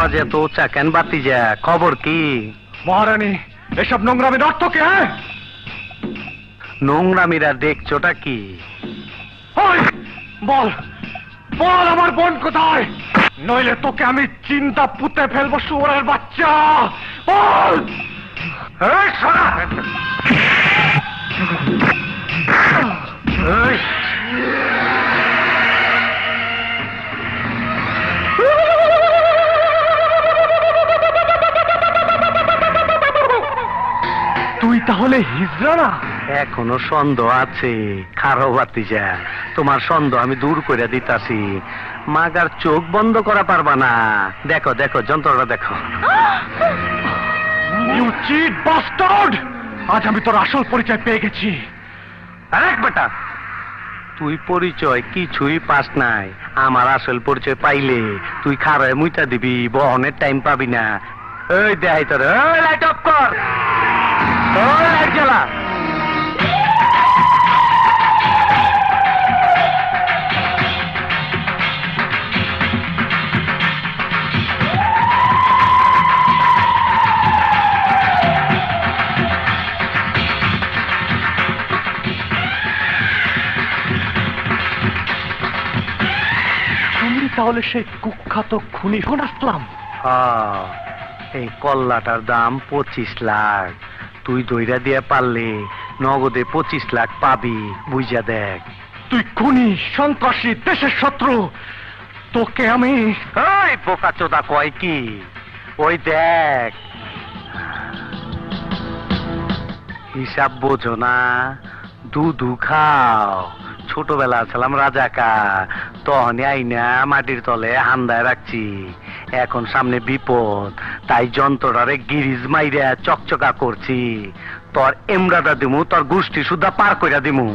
আওয়াজ এত উঁচা কেন বাতি যা? খবর কি? মহারানী, এসব নোংরামির অর্থ কি? হ্যাঁ, নোংরামিরা দেখছোটা কি? ওই, বল বল আমার বোন কোথায়, নইলে তোকে আমি চিন্তা পুঁতে ফেলবো শুয়োরের বাচ্চা। বল। এই শালা! এই! তুই তাহলে হিজড়া না? এখনো সন্দেহ আছে? খারো বাতিজা, তোমার সন্দেহ আমি দূর করে দিতাছি। মাগার চোখ বন্ধ করা পারবা না। দেখো দেখো, যন্ত্রটা দেখো। You cheat bastard! আজ আমি তোর আসল পরিচয় পেয়ে গেছি। এক বেটা, তুই পরিচয় কিছুই পাস নাই। আমার আসল পরিচয় পাইলে তুই খারায় মুইটা দিবি, বহনের টাইম পাবি না। এই দেখাই তোর, লাইট অফ কর, লাইট জ্বালা। তুমি তাহলে সেই কুখ্যাত খুনি হন আসলাম? এই কল্লাটার দাম 25 লাখ। তুই দইরা দিয়ে পারলে নগদে 25 লাখ পাবি, বুঝা দেখ। তুই খুনি, সন্ত্রাসী, দেশের শত্রু। তোকে আমি... ওই বোকা চোদা কয় কি? ওই দেখ, হিসাব বোঝো না? দুধু খাও। ছোটবেলা ছিলাম রাজাকা, তখন আইনা মাটির তলে হান্দায় রাখছি। এখন সামনে বিপদ, তাই যন্ত্রটারে গিরিজ মাইরা চকচকা করছি। তোর এমরাটা দিমু, তোর গোষ্ঠী সুদ্ধা পার কইরা দিমু।